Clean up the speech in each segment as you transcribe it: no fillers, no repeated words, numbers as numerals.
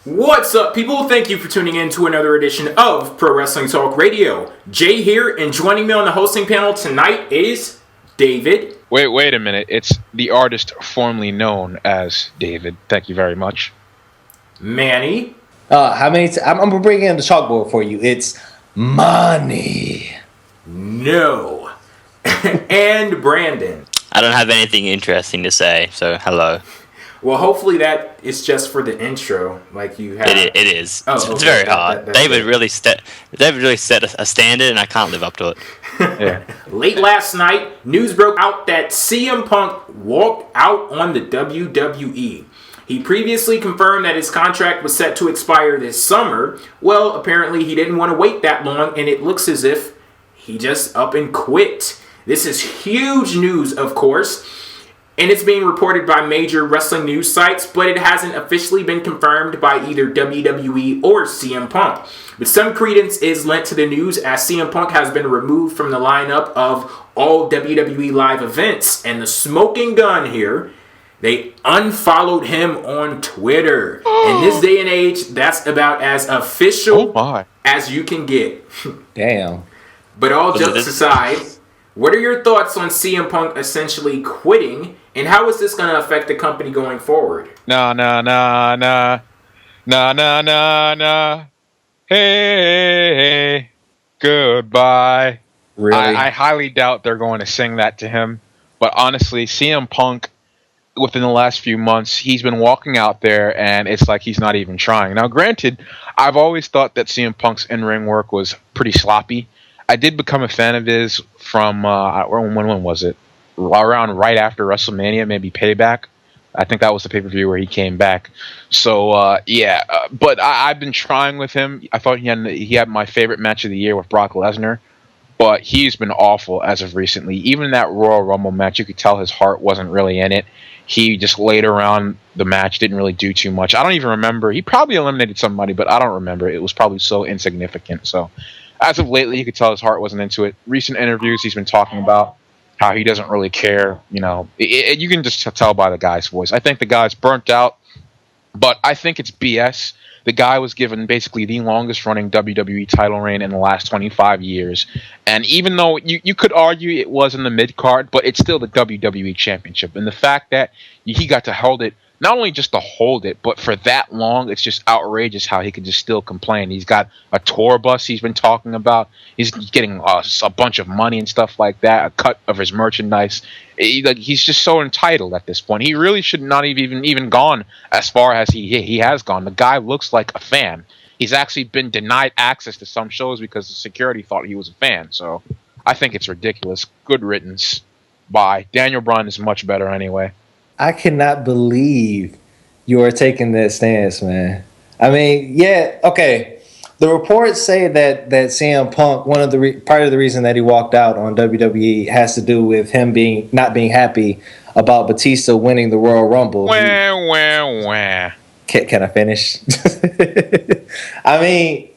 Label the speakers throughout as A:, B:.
A: What's up, people? Thank you for tuning in to another edition of Pro Wrestling Talk Radio. Jay here, and joining me on the hosting panel tonight is David.
B: Wait a minute. It's the artist formerly known as David. Thank you very much.
A: Manny.
C: I'm gonna bring in the chalkboard for you. It's money.
A: No. And Brandon.
D: I don't have anything interesting to say, so hello.
A: Well, hopefully that is just for the intro, like you have.
D: It is.
A: Oh,
D: it's
A: okay.
D: very hard. David really set a standard, and I can't live up to it.
B: Yeah.
A: Late last night, news broke out that CM Punk walked out on the WWE. He previously confirmed that his contract was set to expire this summer. Well, apparently he didn't want to wait that long, and it looks as if he just up and quit. This is huge news, of course, and it's being reported by major wrestling news sites, but it hasn't officially been confirmed by either WWE or CM Punk. But some credence is lent to the news, as CM Punk has been removed from the lineup of all WWE live events. And the smoking gun here, they unfollowed him on Twitter. In this day and age, that's about as official as you can get.
C: Damn.
A: But all jokes aside, what are your thoughts on CM Punk essentially quitting, and how is this going to affect the company going forward?
B: Nah. Hey, goodbye.
C: Really?
B: I highly doubt they're going to sing that to him. But honestly, CM Punk, within the last few months, he's been walking out there, and it's like he's not even trying. Now, granted, I've always thought that CM Punk's in-ring work was pretty sloppy. I did become a fan of his from, when was it? Around right after WrestleMania, maybe Payback. I think that was the pay-per-view where he came back. So, but I've been trying with him. I thought he had my favorite match of the year with Brock Lesnar, but he's been awful as of recently. Even in that Royal Rumble match, you could tell his heart wasn't really in it. He just laid around the match, didn't really do too much. I don't even remember. He probably eliminated somebody, but I don't remember. It was probably so insignificant. So, as of lately, you could tell his heart wasn't into it. Recent interviews, he's been talking about how he doesn't really care. You know, you can just tell by the guy's voice. I think the guy's burnt out, but I think it's BS. The guy was given basically the longest running WWE title reign in the last 25 years. And even though you could argue it was in the mid card, but it's still the WWE Championship. And the fact that he got to hold it, not only just to hold it, but for that long, it's just outrageous how he can just still complain. He's got a tour bus he's been talking about. He's getting a bunch of money and stuff like that, a cut of his merchandise. He's just so entitled at this point. He really should not have even gone as far as he has gone. The guy looks like a fan. He's actually been denied access to some shows because the security thought he was a fan. So I think it's ridiculous. Good riddance. Bye. Daniel Bryan is much better anyway.
C: I cannot believe you are taking that stance, man. I mean, yeah, okay. The reports say that CM Punk, part of the reason that he walked out on WWE has to do with him not being happy about Batista winning the Royal Rumble.
B: Wah.
C: Can I finish? I mean,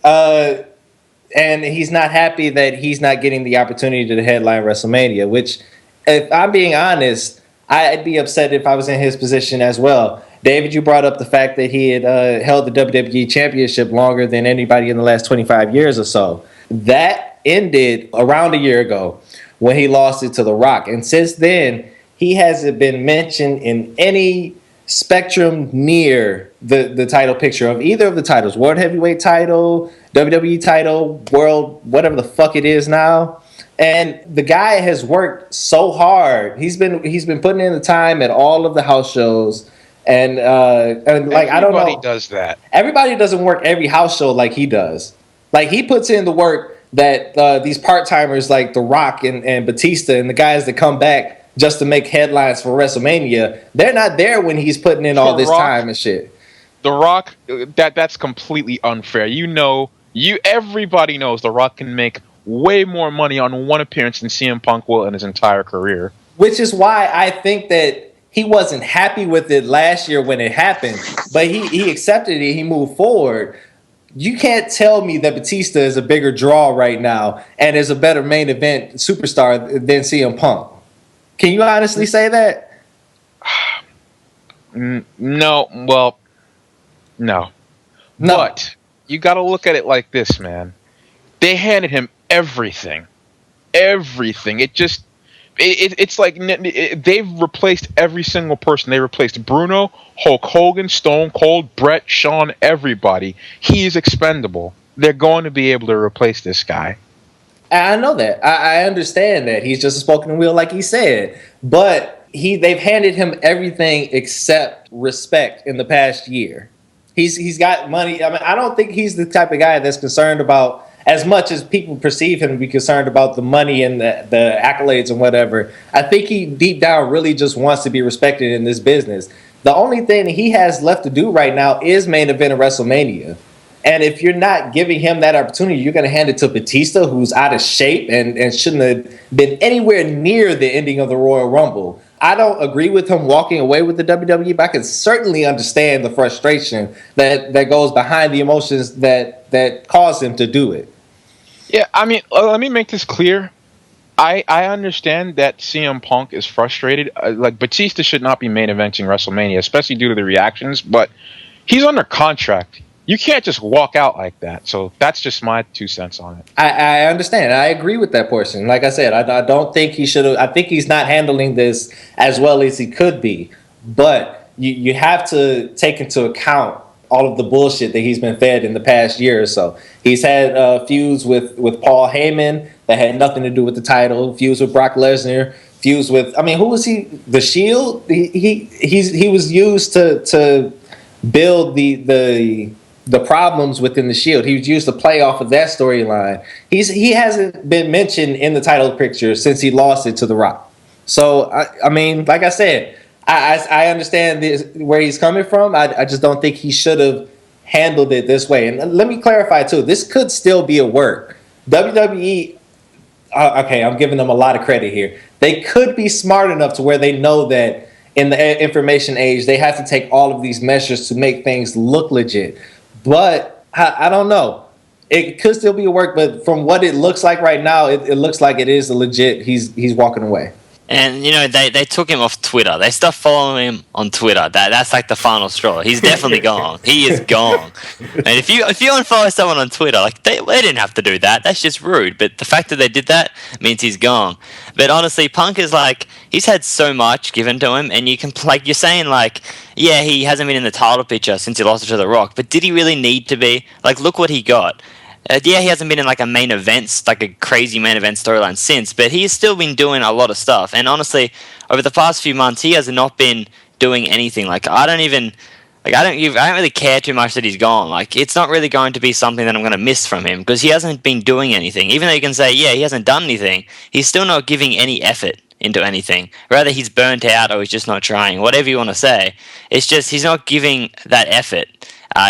C: and he's not happy that he's not getting the opportunity to headline WrestleMania, which, if I'm being honest, I'd be upset if I was in his position as well. David, you brought up the fact that he had held the WWE Championship longer than anybody in the last 25 years or so. That ended around a year ago when he lost it to The Rock. And since then, he hasn't been mentioned in any spectrum near the title picture of either of the titles. World Heavyweight title, WWE title, World, whatever the fuck it is now. And the guy has worked so hard. He's been putting in the time at all of the house shows, and like, I don't know.
B: Everybody does that.
C: Everybody doesn't work every house show like he does. Like, he puts in the work that these part timers like The Rock and Batista and the guys that come back just to make headlines for WrestleMania, they're not there when he's putting in all this time and shit.
B: The Rock, that's completely unfair. Everybody knows The Rock can make way more money on one appearance than CM Punk will in his entire career.
C: Which is why I think that he wasn't happy with it last year when it happened, but he accepted it. He moved forward. You can't tell me that Batista is a bigger draw right now and is a better main event superstar than CM Punk. Can you honestly say that?
B: No. Well, no.
C: No.
B: But you got to look at it like this, man. They handed him everything. Everything. It's like they've replaced every single person. They replaced Bruno, Hulk Hogan, Stone Cold, Brett, Shawn, everybody. He is expendable. They're going to be able to replace this guy.
C: I know that. I understand that. He's just a spoken wheel, like he said. But they've handed him everything except respect in the past year. He's got money. I mean, I don't think he's the type of guy that's concerned about, as much as people perceive him to be concerned about the money and the accolades and whatever. I think he deep down really just wants to be respected in this business. The only thing he has left to do right now is main event of WrestleMania. And if you're not giving him that opportunity, you're going to hand it to Batista, who's out of shape and shouldn't have been anywhere near the ending of the Royal Rumble. I don't agree with him walking away with the WWE, but I can certainly understand the frustration that goes behind the emotions that caused him to do it.
B: Yeah, I mean, let me make this clear. I understand that CM Punk is frustrated. Like, Batista should not be main eventing WrestleMania, especially due to the reactions, but he's under contract. You can't just walk out like that. So that's just my 2 cents on it.
C: I understand. I agree with that portion. Like I said, I don't think he should have. I think he's not handling this as well as he could be. But you have to take into account all of the bullshit that he's been fed in the past year or so. He's had feuds with Paul Heyman that had nothing to do with the title. Feuds with Brock Lesnar. Feuds with, I mean, who was he? The Shield. He was used to build the problems within the Shield. He was used to play off of that storyline. He hasn't been mentioned in the title picture since he lost it to The Rock. So I mean, like I said, I understand where he's coming from. I just don't think he should have handled it this way. And let me clarify too. This could still be a work. WWE. Okay, I'm giving them a lot of credit here. They could be smart enough to where they know that in the information age, they have to take all of these measures to make things look legit. But I don't know. It could still be a work, but from what it looks like right now, it looks like it is a legit. He's walking away.
D: And you know they took him off Twitter. They stopped following him on Twitter. That's like the final straw. He's definitely gone. He is gone. And if you unfollow someone on Twitter, like they didn't have to do that. That's just rude. But the fact that they did that means he's gone. But honestly, Punk is like, he's had so much given to him, and you can, like, you're saying, like, yeah, he hasn't been in the title picture since he lost it to The Rock. But did he really need to be? Like, look what he got. Yeah, he hasn't been in like a main event, like a crazy main event storyline since, but he's still been doing a lot of stuff. And honestly, over the past few months, he has not been doing anything. Like, I don't really care too much that he's gone. Like, it's not really going to be something that I'm going to miss from him because he hasn't been doing anything. Even though you can say, yeah, he hasn't done anything, he's still not giving any effort into anything. Rather, he's burnt out or he's just not trying. Whatever you want to say, it's just he's not giving that effort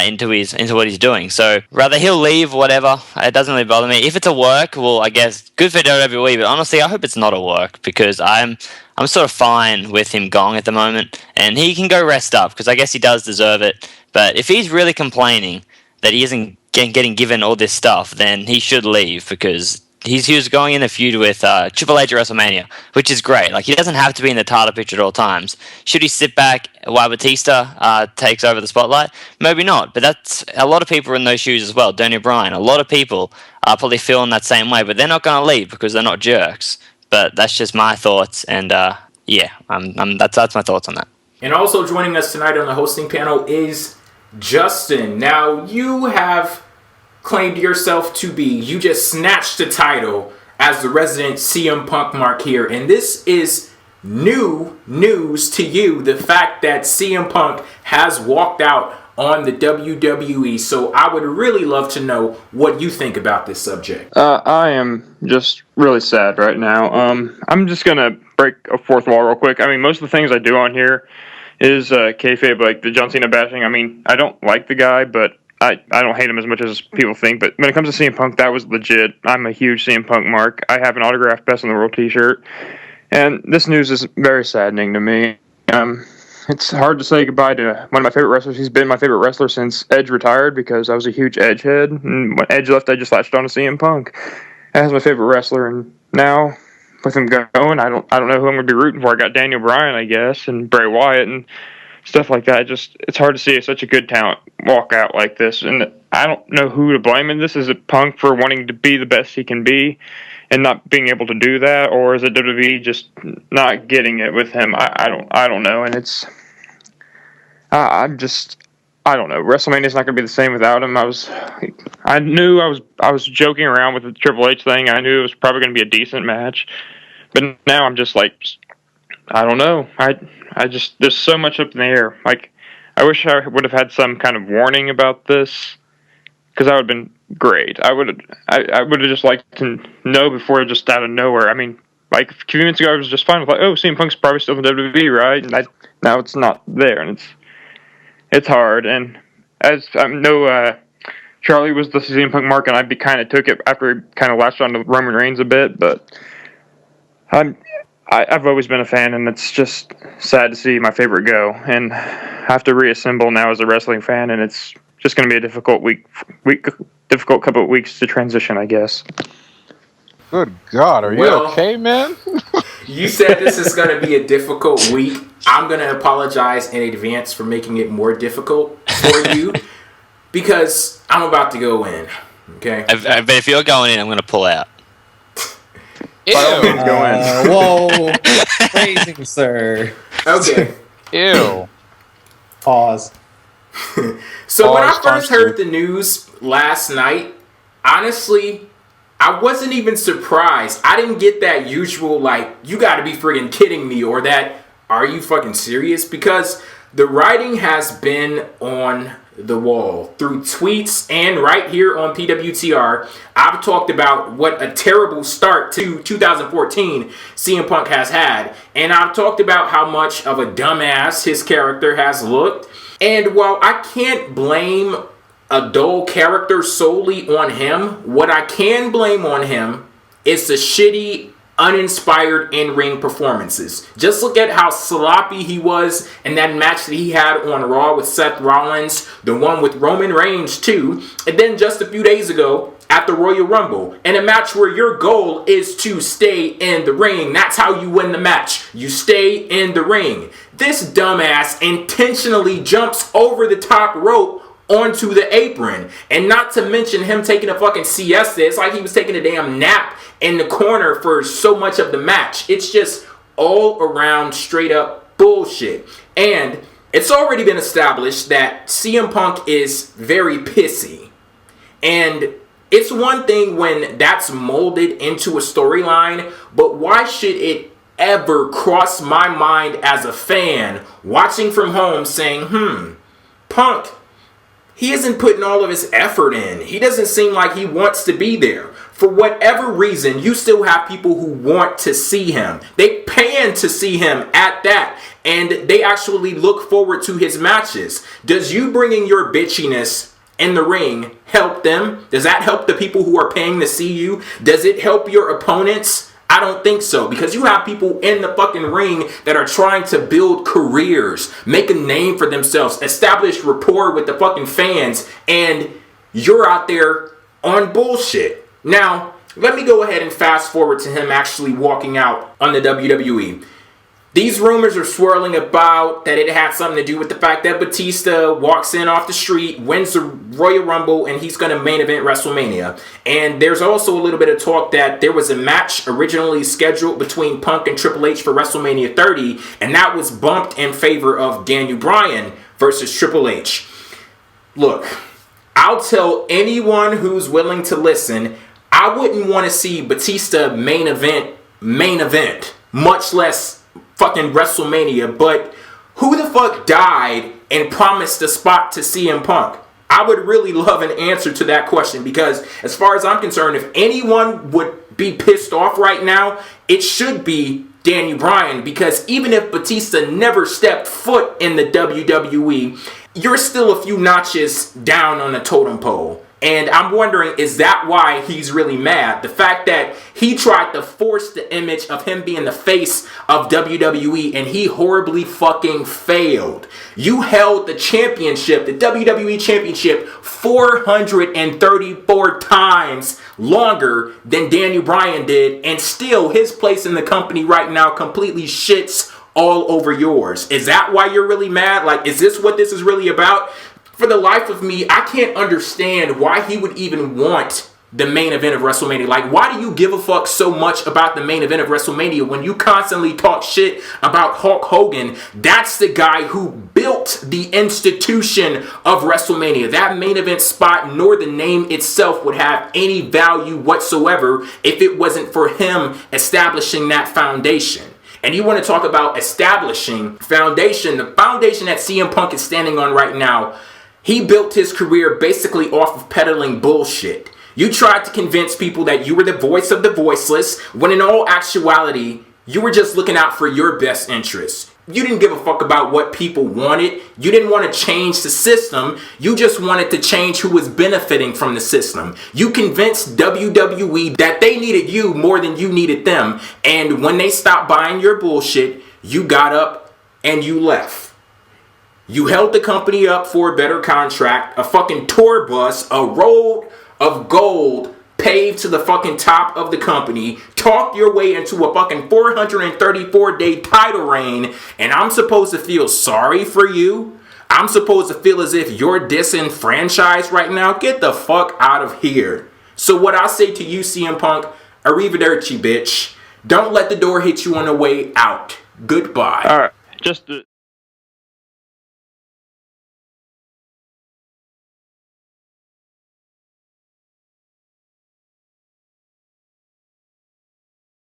D: into what he's doing. So rather he'll leave, whatever. It doesn't really bother me. If it's a work, well, I guess good for WWE. But honestly, I hope it's not a work because I'm sort of fine with him going at the moment, and he can go rest up because I guess he does deserve it. But if he's really complaining that he isn't getting given all this stuff, then he should leave because he was going in a feud with Triple H at WrestleMania, which is great. Like, he doesn't have to be in the title picture at all times. Should he sit back while Batista takes over the spotlight? Maybe not, but that's a lot of people are in those shoes as well. Daniel Bryan, a lot of people are probably feeling that same way, but they're not going to leave because they're not jerks. But that's just my thoughts, and yeah, that's my thoughts on that.
A: And also joining us tonight on the hosting panel is Justin. Now, you have claimed yourself to be, you just snatched the title as the resident CM Punk mark here, and this is new news to you, the fact that CM Punk has walked out on the WWE. So I would really love to know what you think about this subject.
E: I am just really sad right now. I'm just gonna break a fourth wall real quick. I mean, most of the things I do on here is kayfabe, like the John Cena bashing. I mean, I don't like the guy, but I don't hate him as much as people think, but when it comes to CM Punk, that was legit. I'm a huge CM Punk mark. I have an autographed Best in the World t-shirt, and this news is very saddening to me. It's hard to say goodbye to one of my favorite wrestlers. He's been my favorite wrestler since Edge retired because I was a huge Edge head, and when Edge left, I just latched on to CM Punk as my favorite wrestler, and now with him going, I don't know who I'm going to be rooting for. I got Daniel Bryan, I guess, and Bray Wyatt, and stuff like that. It's hard to see such a good talent walk out like this, and I don't know who to blame in this. Is it Punk for wanting to be the best he can be and not being able to do that, or is it WWE just not getting it with him? I don't know, and I don't know. WrestleMania's not going to be the same without him. I knew I was joking around with the Triple H thing. I knew it was probably going to be a decent match, but now I'm just like, I don't know. I just, there's so much up in the air. Like, I wish I would have had some kind of warning about this, because that would have been great. I would have just liked to know before, just out of nowhere. I mean, like a few minutes ago, I was just fine with like, oh, CM Punk's probably still in WWE, right? And now it's not there, and it's hard. And as I know, Charlie was the CM Punk mark, and I kind of took it after he kind of latched on to Roman Reigns a bit, but I've always been a fan, and it's just sad to see my favorite go, and have to reassemble now as a wrestling fan, and it's just going to be a difficult difficult couple of weeks to transition, I guess.
B: Good God, are you okay, man?
A: You said this is going to be a difficult week. I'm going to apologize in advance for making it more difficult for you, because I'm about to go in, okay?
D: But if you're going in, I'm going to pull out.
B: Ew.
C: Whoa. Phrasing, sir.
A: Okay.
B: Ew.
C: Pause.
A: So when I first heard the news last night, honestly, I wasn't even surprised. I didn't get that usual, like, you gotta be friggin' kidding me, or that, are you fucking serious? Because the writing has been on the wall through tweets and right here on PWTR. I've talked about what a terrible start to 2014 CM Punk has had, and I've talked about how much of a dumbass his character has looked. And while I can't blame a dull character solely on him, what I can blame on him is the shitty, uninspired in-ring performances. Just look at how sloppy he was in that match that he had on Raw with Seth Rollins, the one with Roman Reigns too, and then just a few days ago at the Royal Rumble, in a match where your goal is to stay in the ring. That's how you win the match. You stay in the ring. This dumbass intentionally jumps over the top rope onto the apron, and not to mention him taking a fucking siesta. It's like he was taking a damn nap in the corner for so much of the match. It's just all around straight up bullshit. And it's already been established that CM Punk is very pissy. And it's one thing when that's molded into a storyline, but why should it ever cross my mind as a fan watching from home saying, Punk, he isn't putting all of his effort in. He doesn't seem like he wants to be there. For whatever reason, you still have people who want to see him. They paying to see him at that. And they actually look forward to his matches. Does you bringing your bitchiness in the ring help them? Does that help the people who are paying to see you? Does it help your opponents? I don't think so, because you have people in the fucking ring that are trying to build careers, make a name for themselves, establish rapport with the fucking fans, and you're out there on bullshit. Now, let me go ahead and fast forward to him actually walking out on the WWE. These rumors are swirling about that it had something to do with the fact that Batista walks in off the street, wins the Royal Rumble, and he's going to main event WrestleMania. And there's also a little bit of talk that there was a match originally scheduled between Punk and Triple H for WrestleMania 30, and that was bumped in favor of Daniel Bryan versus Triple H. Look, I'll tell anyone who's willing to listen, I wouldn't want to see Batista main event, much less fucking WrestleMania. But who the fuck died and promised a spot to CM Punk? I would really love an answer to that question, because as far as I'm concerned, if anyone would be pissed off right now, it should be Daniel Bryan, because even if Batista never stepped foot in the WWE, you're still a few notches down on the totem pole. And I'm wondering, is that why he's really mad? The fact that he tried to force the image of him being the face of WWE, and he horribly fucking failed. You held the championship, the WWE championship, 434 times longer than Daniel Bryan did, and still his place in the company right now completely shits all over yours. Is that why you're really mad? Like, is this what this is really about? For the life of me, I can't understand why he would even want the main event of WrestleMania. Like, why do you give a fuck so much about the main event of WrestleMania when you constantly talk shit about Hulk Hogan? That's the guy who built the institution of WrestleMania. That main event spot nor the name itself would have any value whatsoever if it wasn't for him establishing that foundation. And you want to talk about establishing foundation, the foundation that CM Punk is standing on right now. He built his career basically off of peddling bullshit. You tried to convince people that you were the voice of the voiceless, when in all actuality, you were just looking out for your best interests. You didn't give a fuck about what people wanted. You didn't want to change the system. You just wanted to change who was benefiting from the system. You convinced WWE that they needed you more than you needed them. And when they stopped buying your bullshit, you got up and you left. You held the company up for a better contract, a fucking tour bus, a road of gold paved to the fucking top of the company, talked your way into a fucking 434-day title reign, and I'm supposed to feel sorry for you? I'm supposed to feel as if you're disenfranchised right now? Get the fuck out of here. So what I say to you, CM Punk, arrivederci, bitch. Don't let the door hit you on the way out. Goodbye.
E: All right, just